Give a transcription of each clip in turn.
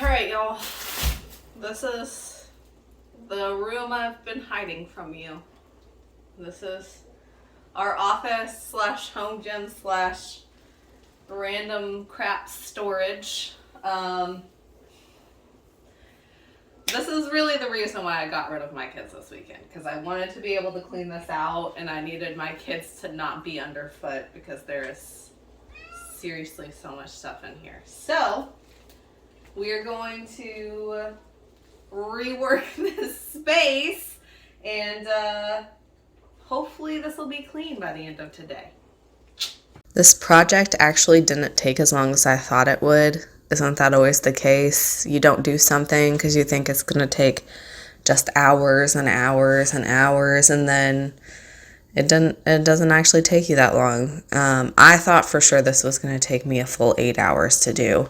Alright, y'all. This is the room I've been hiding from you. This is our office slash home gym slash random crap storage. This is really the reason why I got rid of my kids this weekend, because I wanted to be able to clean this out and I needed my kids to not be underfoot because there is seriously so much stuff in here. So we are going to rework this space and hopefully this will be clean by the end of today. This project actually didn't take as long as I thought it would. Isn't that always the case? You don't do something because you think it's going to take just hours and hours and hours, and then it doesn't actually take you that long. I thought for sure this was going to take me a full 8 hours to do.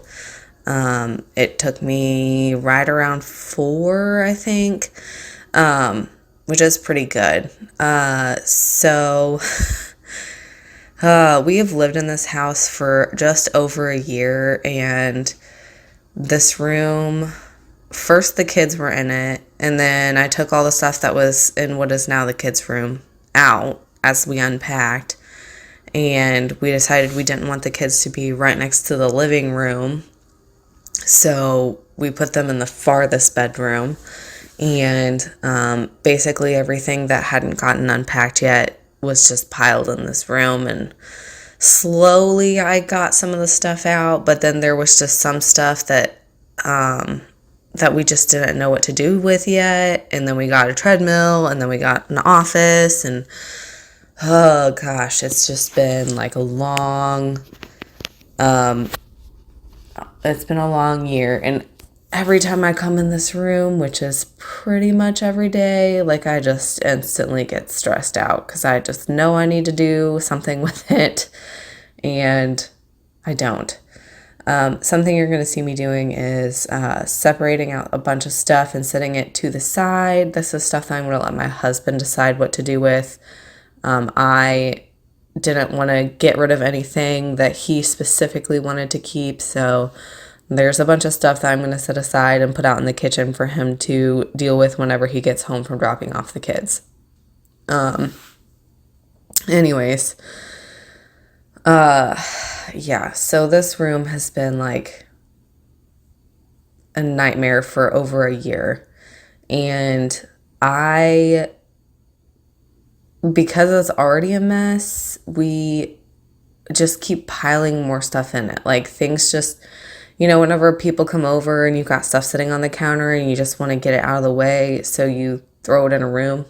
It took me right around 4, I think, which is pretty good. We have lived in this house for just over a year, and this room, first the kids were in it, and then I took all the stuff that was in what is now the kids' room out as we unpacked, and we decided we didn't want the kids to be right next to the living room, so we put them in the farthest bedroom, and basically everything that hadn't gotten unpacked yet was just piled in this room, and slowly I got some of the stuff out, but then there was just some stuff that we just didn't know what to do with yet, and then we got a treadmill, and then we got an office, and oh gosh, it's just been like it's been a long year, and every time I come in this room, which is pretty much every day, like I just instantly get stressed out because I just know I need to do something with it, and I don't. Something you're going to see me doing is separating out a bunch of stuff and setting it to the side. This is stuff that I'm going to let my husband decide what to do with. I didn't want to get rid of anything that he specifically wanted to keep, so there's a bunch of stuff that I'm going to set aside and put out in the kitchen for him to deal with whenever he gets home from dropping off the kids. Anyways, yeah, so this room has been like a nightmare for over a year. And because it's already a mess, we just keep piling more stuff in it. Like things just, whenever people come over and you've got stuff sitting on the counter and you just want to get it out of the way, so you throw it in a room,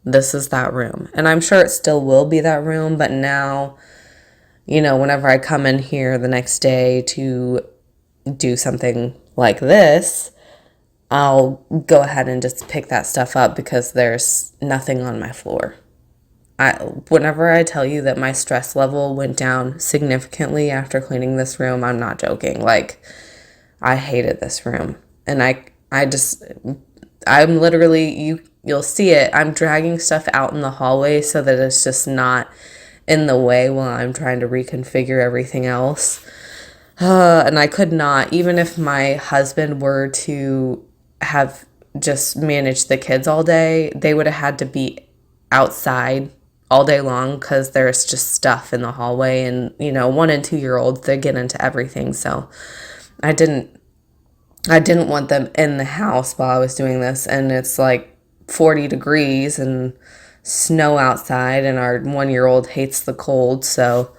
this is that room. And I'm sure it still will be that room, but now, whenever I come in here the next day to do something like this, I'll go ahead and just pick that stuff up because there's nothing on my floor. Whenever I tell you that my stress level went down significantly after cleaning this room, I'm not joking. Like, I hated this room. And I'm literally, you'll see it, I'm dragging stuff out in the hallway so that it's just not in the way while I'm trying to reconfigure everything else. And I could not, even if my husband were to have just managed the kids all day, they would have had to be outside all day long because there's just stuff in the hallway, and 1 and 2 year olds, they get into everything. So I didn't want them in the house while I was doing this, and it's like 40 degrees and snow outside, and our 1-year-old hates the cold. So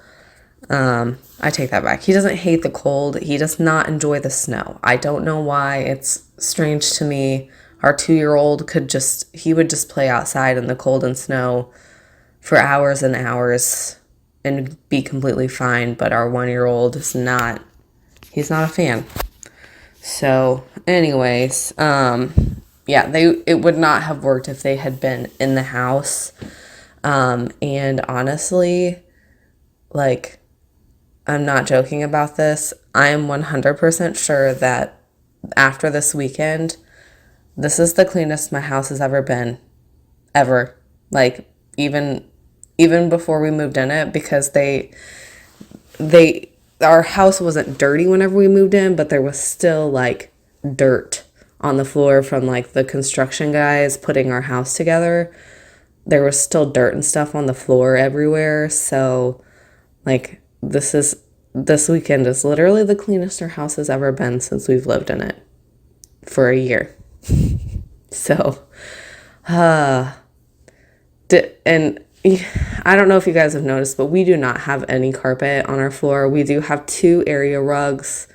I take that back. He doesn't hate the cold. He does not enjoy the snow. I don't know why. It's strange to me. Our 2-year-old he would just play outside in the cold and snow for hours and hours and be completely fine, but our 1-year-old he's not a fan. So anyways, it would not have worked if they had been in the house. And honestly, like, I'm not joking about this. I am 100% sure that after this weekend, this is the cleanest my house has ever been. Ever. Like, even before we moved in it, because our house wasn't dirty whenever we moved in, but there was still like dirt on the floor from like the construction guys putting our house together. There was still dirt and stuff on the floor everywhere. So like this weekend is literally the cleanest our house has ever been since we've lived in it for a year. So, and I don't know if you guys have noticed, but we do not have any carpet on our floor. We do have 2 area rugs,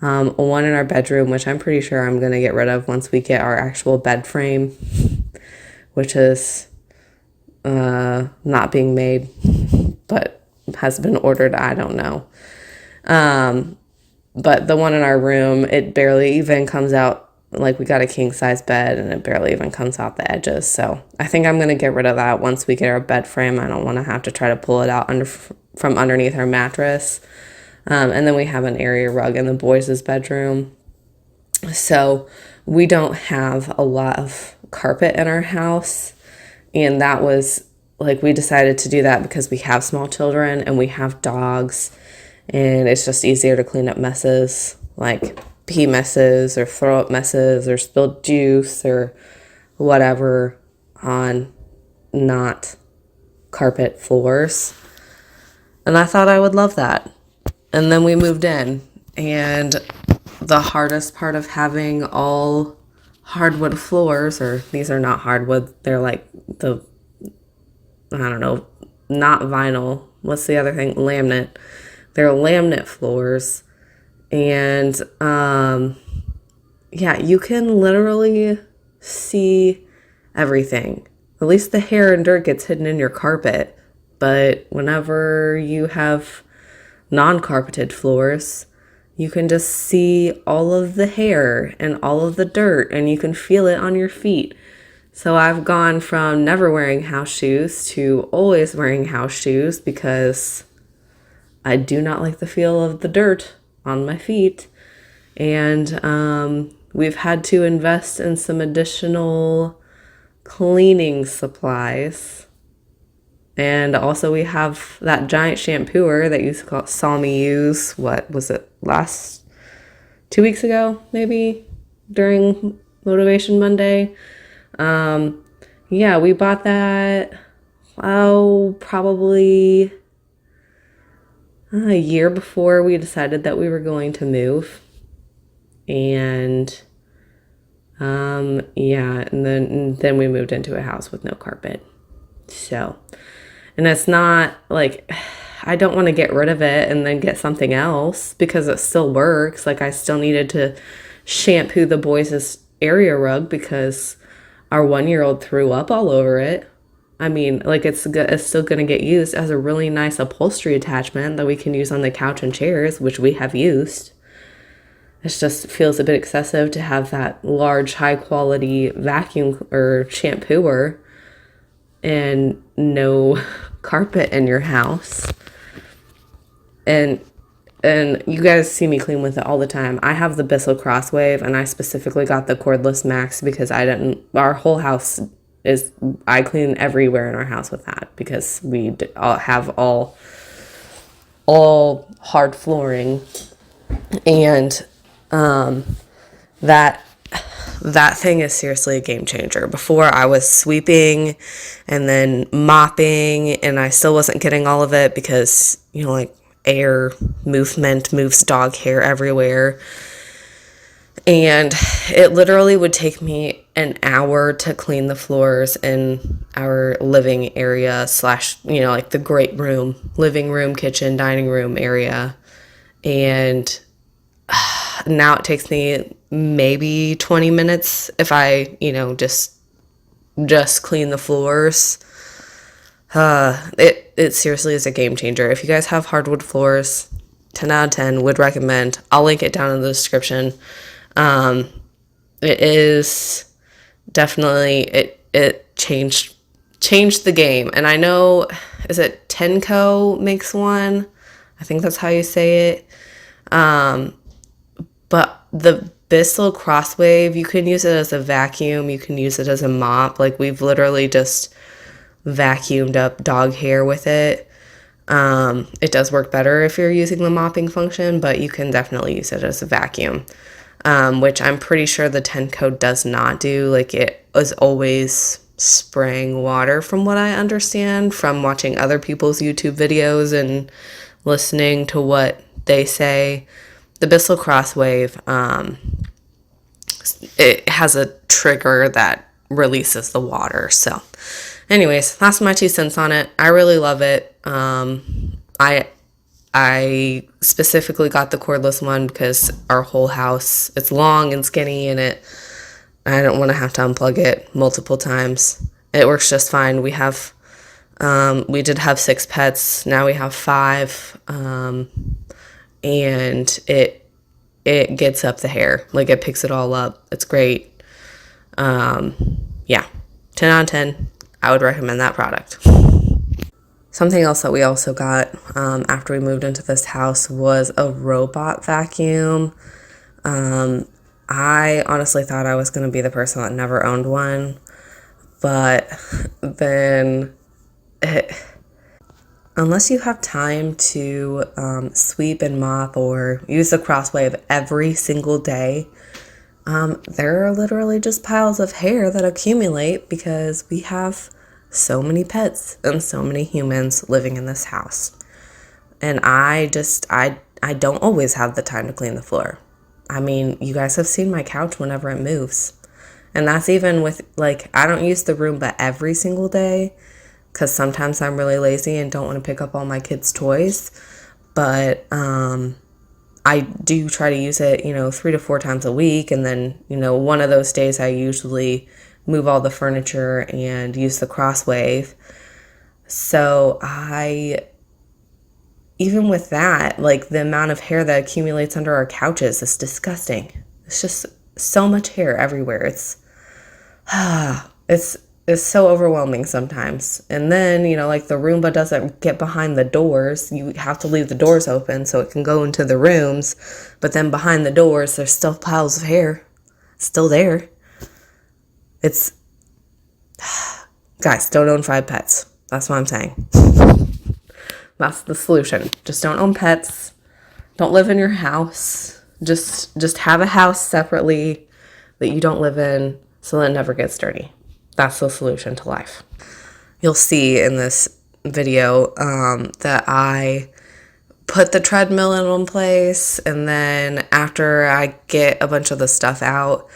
one in our bedroom, which I'm pretty sure I'm going to get rid of once we get our actual bed frame, which is not being made, but has been ordered. I don't know. But the one in our room, it barely even comes out. Like, we got a king size bed and it barely even comes out the edges. So I think I'm going to get rid of that once we get our bed frame. I don't want to have to try to pull it out from underneath our mattress. And then we have an area rug in the boys' bedroom. So we don't have a lot of carpet in our house. And that was like, we decided to do that because we have small children and we have dogs. And it's just easier to clean up messes, like pee messes or throw up messes or spilled juice or whatever on not carpet floors. And I thought I would love that. And then we moved in, and the hardest part of having all hardwood floors, or these are not hardwood, they're like I don't know, not vinyl. What's the other thing? Laminate. They're laminate floors. And, yeah, you can literally see everything. At least the hair and dirt gets hidden in your carpet. But whenever you have non-carpeted floors, you can just see all of the hair and all of the dirt, and you can feel it on your feet. So I've gone from never wearing house shoes to always wearing house shoes because I do not like the feel of the dirt on my feet. And we've had to invest in some additional cleaning supplies. And also we have that giant shampooer that you saw me use, what was it, 2 weeks ago, maybe, during Motivation Monday. Yeah, we bought that, probably a year before we decided that we were going to move. And yeah, and then we moved into a house with no carpet. So, and it's not like I don't want to get rid of it and then get something else because it still works. Like, I still needed to shampoo the boys' area rug because our 1-year-old threw up all over it. I mean, like, it's still going to get used as a really nice upholstery attachment that we can use on the couch and chairs, which we have used. It just feels a bit excessive to have that large, high-quality vacuum or shampooer and no carpet in your house. And you guys see me clean with it all the time. I have the Bissell Crosswave, and I specifically got the cordless Max because our whole house I clean everywhere in our house with that because we all have all hard flooring. And that thing is seriously a game changer. Before, I was sweeping and then mopping, and I still wasn't getting all of it because, like, air movement moves dog hair everywhere. And it literally would take me an hour to clean the floors in our living area / like the great room, living room, kitchen, dining room area. And now it takes me maybe 20 minutes if I, just clean the floors. It seriously is a game changer. If you guys have hardwood floors, 10 out of 10 would recommend. I'll link it down in the description. It is definitely, it changed the game. And I know, is it Tenco makes one? I think that's how you say it. But the Bissell Crosswave, you can use it as a vacuum. You can use it as a mop. Like, we've literally just vacuumed up dog hair with it. It does work better if you're using the mopping function, but you can definitely use it as a vacuum. which I'm pretty sure the 10 code does not do. Like, it is always spraying water, from what I understand from watching other people's YouTube videos and listening to what they say. The Bissell Crosswave, it has a trigger that releases the water. So anyways, that's my 2 cents on it. I really love it. I specifically got the cordless one because our whole house, it's long and skinny, and I don't want to have to unplug it multiple times. It works just fine. We did have 6 pets. Now we have 5. And it gets up the hair. Like, it picks it all up. It's great. Yeah, 10 out of 10. I would recommend that product. Something else that we also got after we moved into this house was a robot vacuum. I honestly thought I was going to be the person that never owned one, but then unless you have time to sweep and mop or use the Crosswave every single day, there are literally just piles of hair that accumulate because we have so many pets and so many humans living in this house. And I don't always have the time to clean the floor. I mean, you guys have seen my couch whenever it moves. And that's even with, like, I don't use the Roomba every single day because sometimes I'm really lazy and don't want to pick up all my kids' toys. But I do try to use it, 3 to 4 times a week. And then, one of those days I usually move all the furniture and use the Crosswave. So even with that, like, the amount of hair that accumulates under our couches is disgusting. It's just so much hair everywhere. It's so overwhelming sometimes. And then, like, the Roomba doesn't get behind the doors. You have to leave the doors open so it can go into the rooms. But then behind the doors, there's still piles of hair. Still there. Guys, don't own 5 pets. That's what I'm saying. That's the solution. Just don't own pets. Don't live in your house. Just have a house separately that you don't live in so that it never gets dirty. That's the solution to life. You'll see in this video that I put the treadmill in one place, and then after I get a bunch of the stuff out,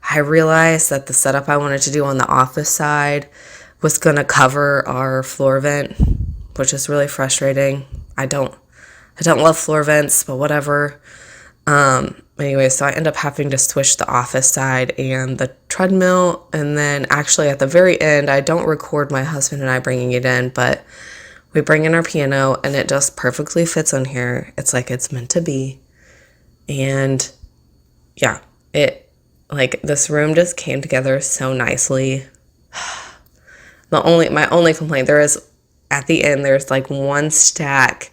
I realized that the setup I wanted to do on the office side was going to cover our floor vent, which is really frustrating. I don't love floor vents, but whatever. Anyway, so I end up having to switch the office side and the treadmill. And then actually at the very end, I don't record my husband and I bringing it in, but we bring in our piano and it just perfectly fits on here. It's like it's meant to be. And yeah, this room just came together so nicely. My only complaint, at the end, there's like one stack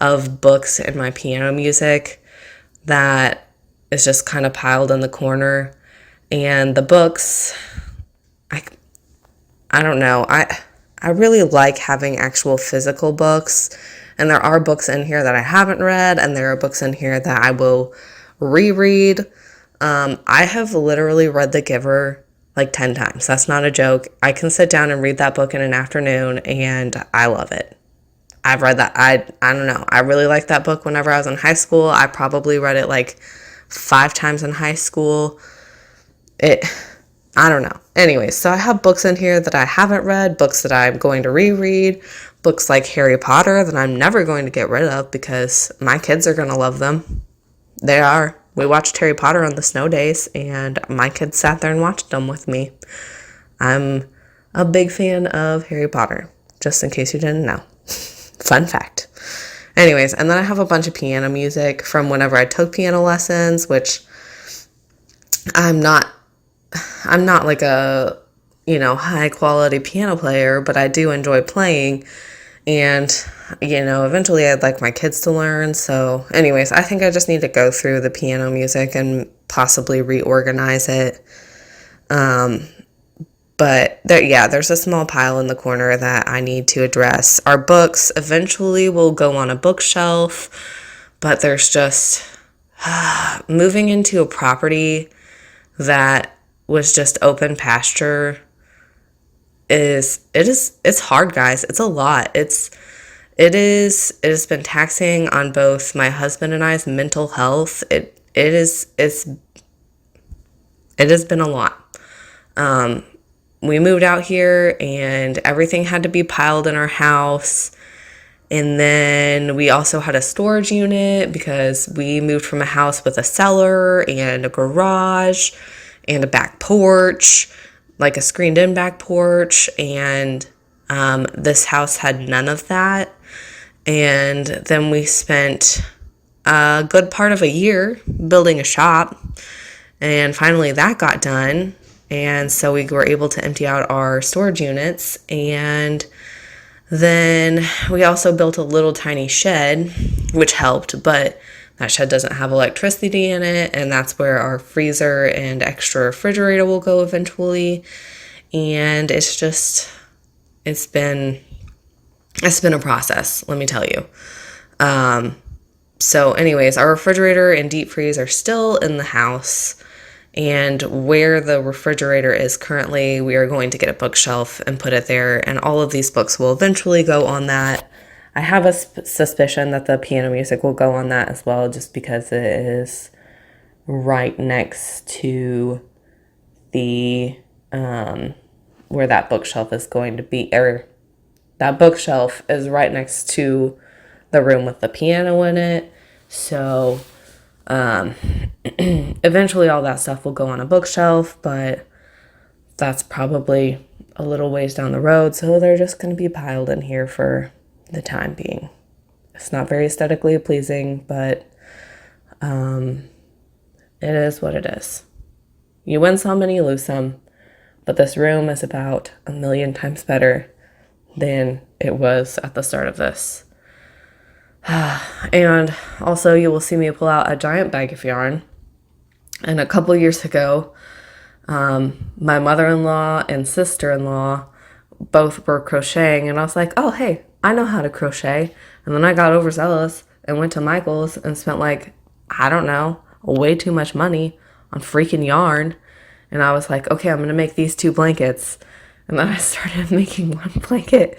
of books and my piano music that is just kind of piled in the corner. And the books, I don't know. I really like having actual physical books. And there are books in here that I haven't read, and there are books in here that I will reread. I have literally read The Giver like 10 times. That's not a joke. I can sit down and read that book in an afternoon, and I love it. I've read that. I don't know. I really liked that book whenever I was in high school. I probably read it like 5 times in high school. I don't know. Anyways, so I have books in here that I haven't read, books that I'm going to reread, books like Harry Potter that I'm never going to get rid of because my kids are going to love them. They are. We watched Harry Potter on the snow days, and my kids sat there and watched them with me. I'm a big fan of Harry Potter, just in case you didn't know. Fun fact. Anyways, and then I have a bunch of piano music from whenever I took piano lessons, which I'm not like a, high quality piano player, but I do enjoy playing. And, eventually I'd like my kids to learn. So anyways, I think I just need to go through the piano music and possibly reorganize it. But there's a small pile in the corner that I need to address. Our books eventually will go on a bookshelf, but there's just moving into a property that was just open pasture it's hard, guys. It's a lot. It has been taxing on both my husband and I's mental health. It has been a lot. We moved out here and everything had to be piled in our house. And then we also had a storage unit because we moved from a house with a cellar and a garage and a back porch, like a screened in back porch. And this house had none of that. And then we spent a good part of a year building a shop. And finally that got done. And so we were able to empty out our storage units. And then we also built a little tiny shed, which helped, but that shed doesn't have electricity in it, and that's where our freezer and extra refrigerator will go eventually. And it's been a process, let me tell you. So anyways, our refrigerator and deep freeze are still in the house. And where the refrigerator is currently, we are going to get a bookshelf and put it there. And all of these books will eventually go on that. I have a suspicion that the piano music will go on that as well, just because it is right next to the, where that bookshelf is going to be. Or that bookshelf is right next to the room with the piano in it. So eventually all that stuff will go on a bookshelf, but that's probably a little ways down the road, so they're just going to be piled in here for the time being. It's not very aesthetically pleasing, but it is what it is. You win some and you lose some, but this room is about 1,000,000 times better than it was at the start of this. And also you will see me pull out a giant bag of yarn. And a couple years ago, my mother-in-law and sister-in-law both were crocheting, and I was like, oh, hey, I know how to crochet. And then I got overzealous and went to Michael's and spent I don't know, way too much money on freaking yarn. And I was like, okay, I'm going to make these 2 blankets. And then I started making 1 blanket.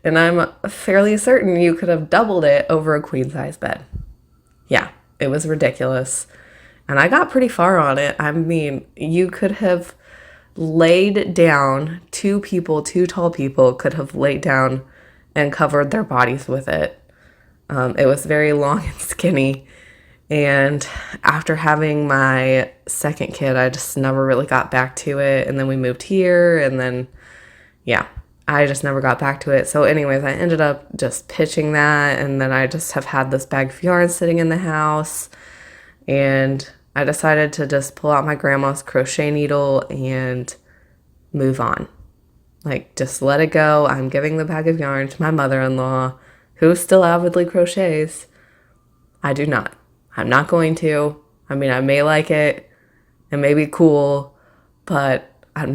And I'm fairly certain you could have doubled it over a queen-size bed. Yeah, it was ridiculous. And I got pretty far on it. I mean, you could have laid down, 2 tall people could have laid down and covered their bodies with it. It was very long and skinny. And after having my second kid, I just never really got back to it. And then we moved here, and then, yeah, I just never got back to it. So anyways, I ended up just pitching that, and then I just have had this bag of yarn sitting in the house, and I decided to just pull out my grandma's crochet needle and move on. Just let it go. I'm giving the bag of yarn to my mother-in-law, who still avidly crochets. I do not. I'm not going to. I mean, I may like it. It may be cool, but I'm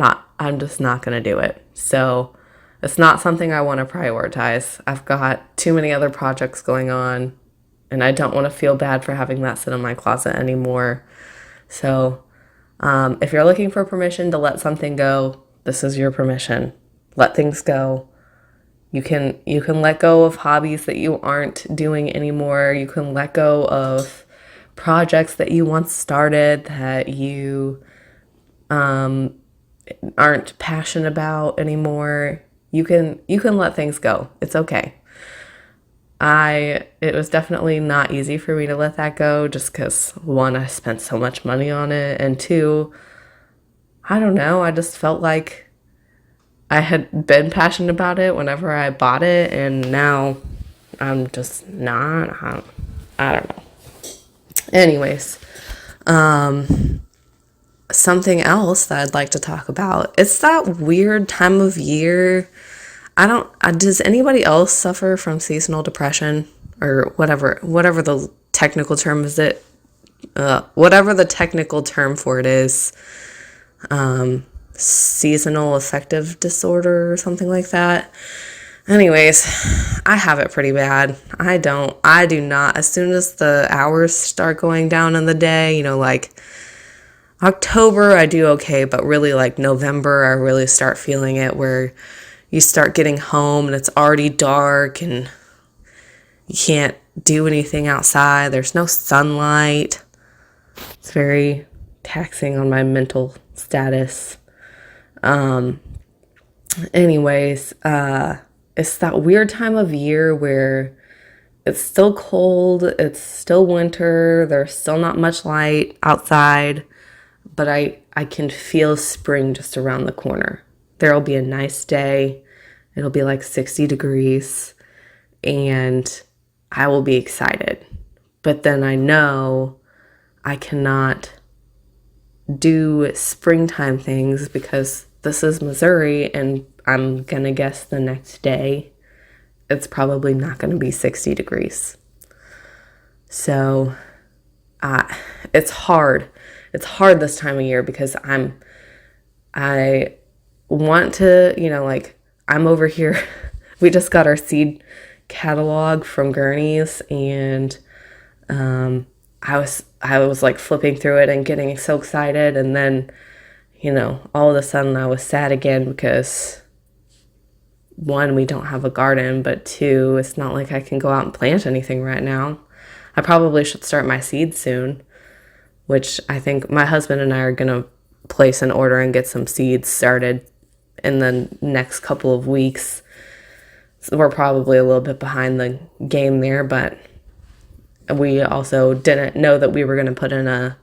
just not going to do it. So it's not something I want to prioritize. I've got too many other projects going on, and I don't want to feel bad for having that sit in my closet anymore. So if you're looking for permission to let something go, this is your permission. Let things go. You can let go of hobbies that you aren't doing anymore. You can let go of projects that you once started that you aren't passionate about anymore. You can let things go. It's okay. It was definitely not easy for me to let that go, just because 1, I spent so much money on it, and 2, I don't know, I just felt like I had been passionate about it whenever I bought it, and now I'm just not. I don't know. Anyways, something else that I'd like to talk about. It's that weird time of year. Does anybody else suffer from seasonal depression or whatever the technical term is whatever the technical term for it is, seasonal affective disorder or something like that. Anyways, I have it pretty bad. I do not. As soon as the hours start going down in the day, like October, I do okay, but really like November, I really start feeling it where you start getting home and it's already dark and you can't do anything outside. There's no sunlight. It's very taxing on my mental status. Anyways, it's that weird time of year where it's still cold, it's still winter, there's still not much light outside, but I can feel spring just around the corner. There'll be a nice day. It'll be like 60 degrees and I will be excited. But then I know I cannot do springtime things because this is Missouri and I'm going to guess the next day it's probably not going to be 60 degrees. So it's hard. It's hard this time of year because I want to, like I'm over here. We just got our seed catalog from Gurney's and I was like flipping through it and getting so excited, and then all of a sudden I was sad again because one, we don't have a garden, but two, it's not like I can go out and plant anything right now. I probably should start my seeds soon, which I think my husband and I are gonna place an order and get some seeds started in the next couple of weeks. So we're probably a little bit behind the game there, but we also didn't know that we were going to put in a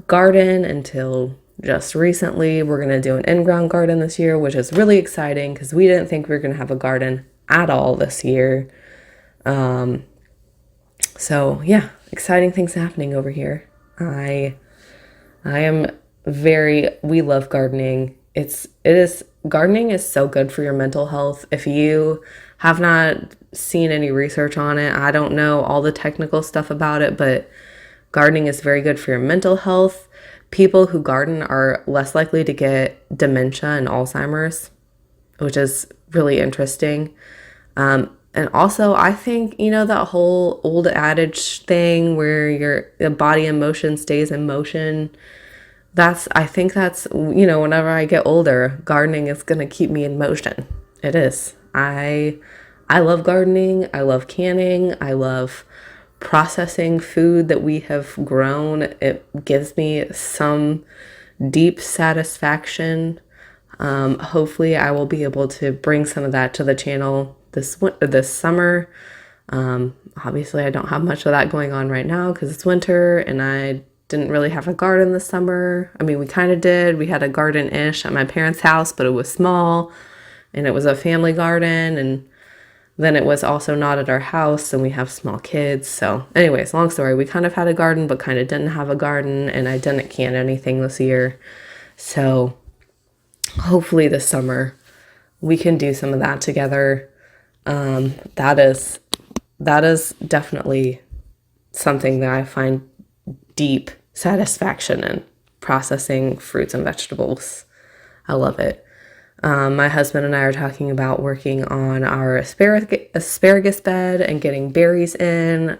garden until just recently. We're going to do an in-ground garden this year, which is really exciting because we didn't think we were going to have a garden at all this year. So yeah, exciting things happening over here. I am we love gardening. Gardening is so good for your mental health. If you have not seen any research on it, I don't know all the technical stuff about it, but gardening is very good for your mental health. People who garden are less likely to get dementia and Alzheimer's, which is really interesting. And also, I think, that whole old adage thing where your body in motion stays in motion, I think that's, whenever I get older, gardening is going to keep me in motion. It is. I love gardening. I love canning. I love processing food that we have grown. It gives me some deep satisfaction. Hopefully I will be able to bring some of that to the channel this summer. Obviously I don't have much of that going on right now because it's winter and I didn't really have a garden this summer. I mean, we kind of did. We had a garden-ish at my parents' house, but it was small and it was a family garden, and then it was also not at our house and we have small kids. So anyways, long story, we kind of had a garden but kind of didn't have a garden, and I didn't can anything this year. So hopefully this summer we can do some of that together. That is definitely something that I find deep satisfaction in, processing fruits and vegetables. I love it. My husband and I are talking about working on our asparagus bed and getting berries in.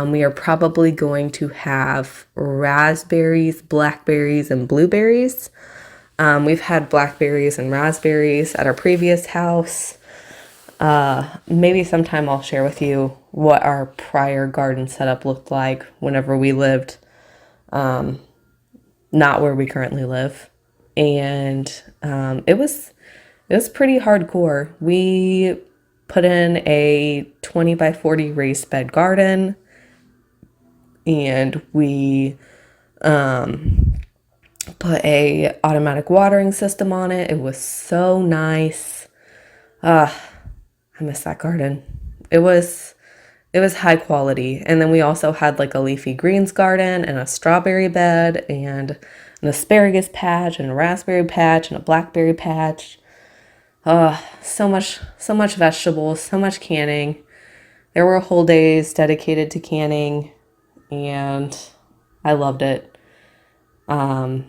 We are probably going to have raspberries, blackberries, and blueberries. We've had blackberries and raspberries at our previous house. Maybe sometime I'll share with you what our prior garden setup looked like whenever we lived not where we currently live. And it was pretty hardcore. We put in a 20 by 40 raised bed garden, and we put a automatic watering system on it. It was so nice. I miss that garden. It was high quality. And then we also had like a leafy greens garden and a strawberry bed and an asparagus patch and a raspberry patch and a blackberry patch. So much vegetables, so much canning. There were whole days dedicated to canning, and I loved it. And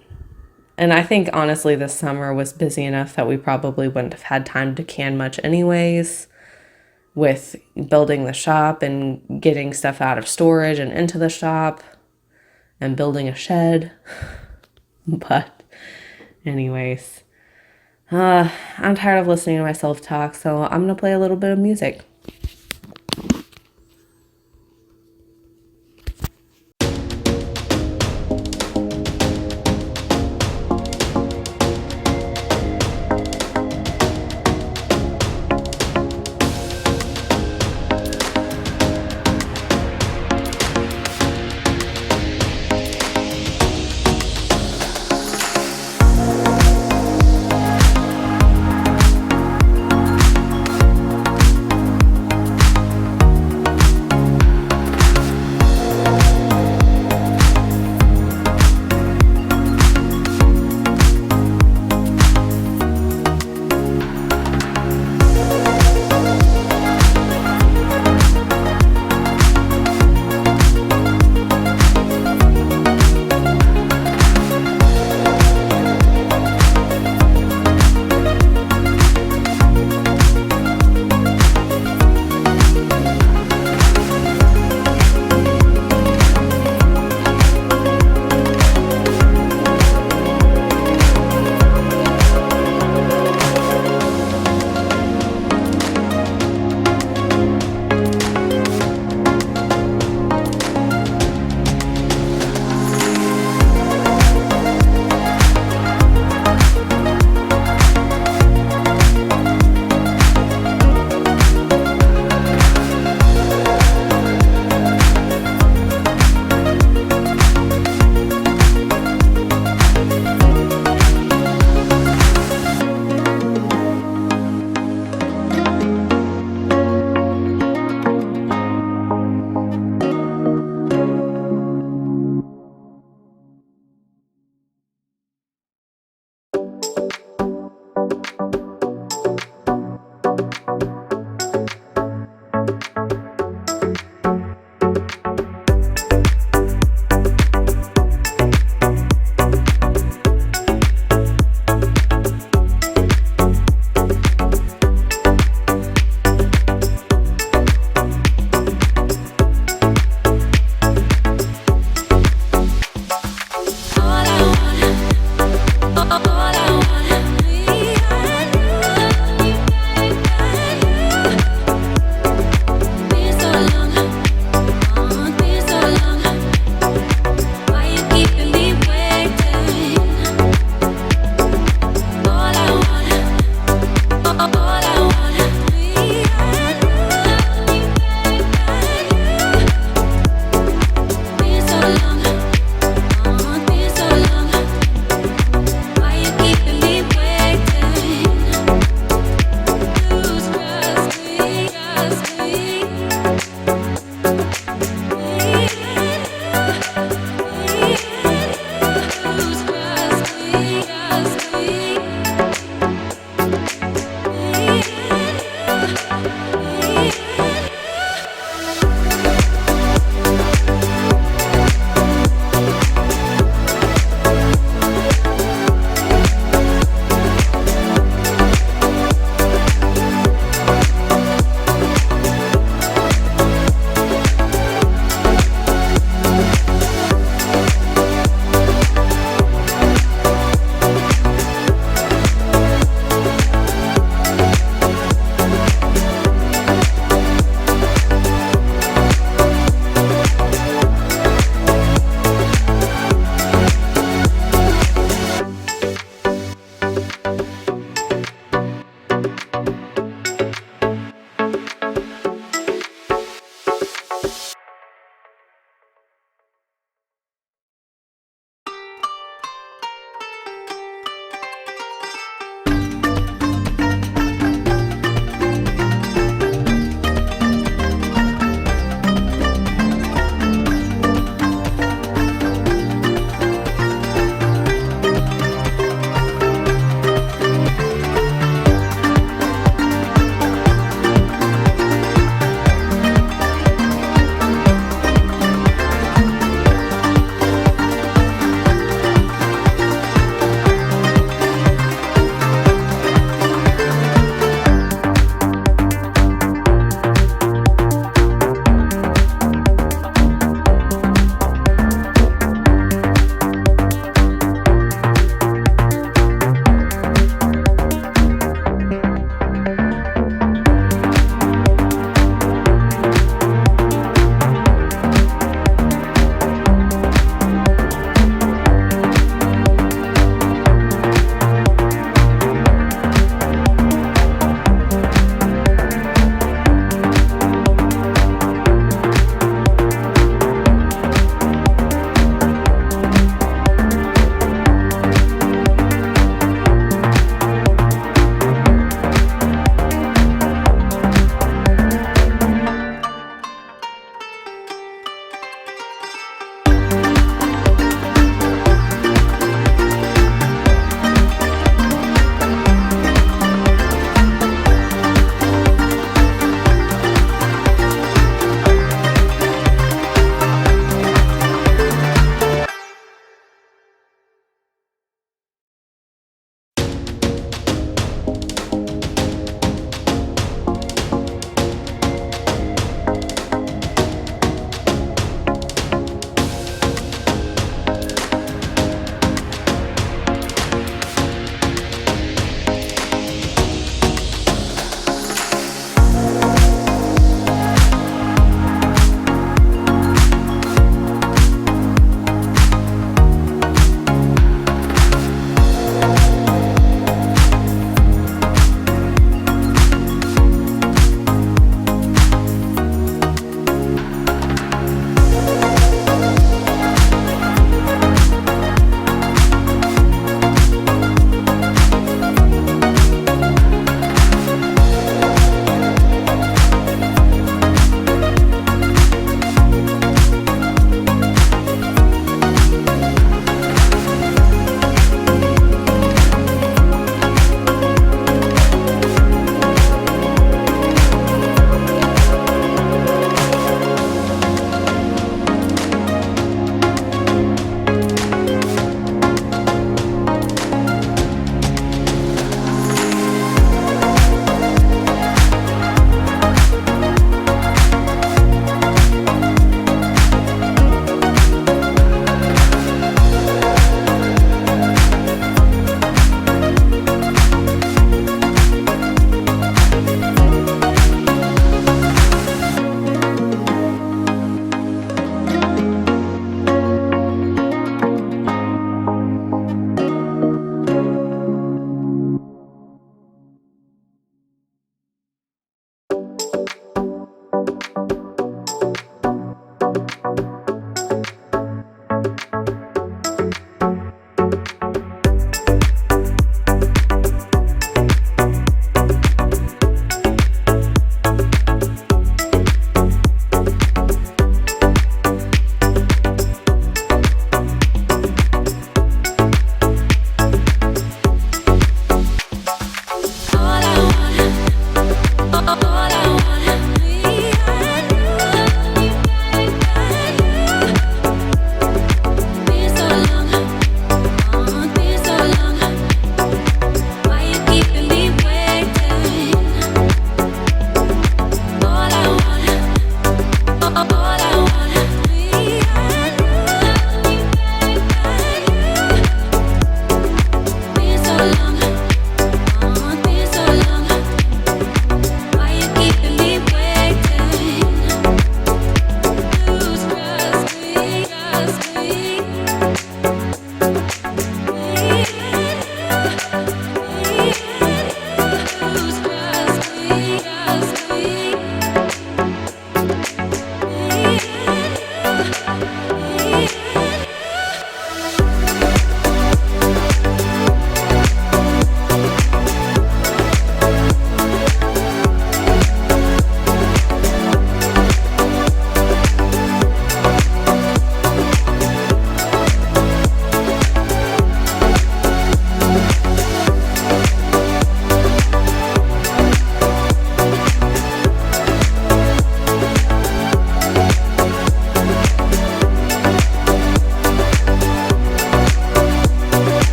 I think honestly this summer was busy enough that we probably wouldn't have had time to can much anyways. with building the shop and getting stuff out of storage and into the shop and building a shed. But anyways, I'm tired of listening to myself talk, so I'm going to play a little bit of music.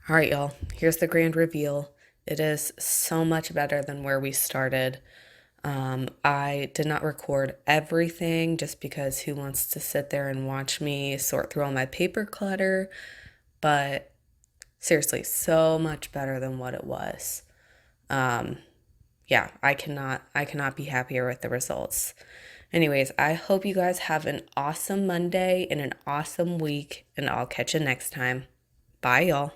All right, y'all, here's the grand reveal. It is so much better than where we started. I did not record everything just because who wants to sit there and watch me sort through all my paper clutter? But seriously, so much better than what it was. Yeah, I cannot be happier with the results. Anyways, I hope you guys have an awesome Monday and an awesome week, and I'll catch you next time. Bye, y'all.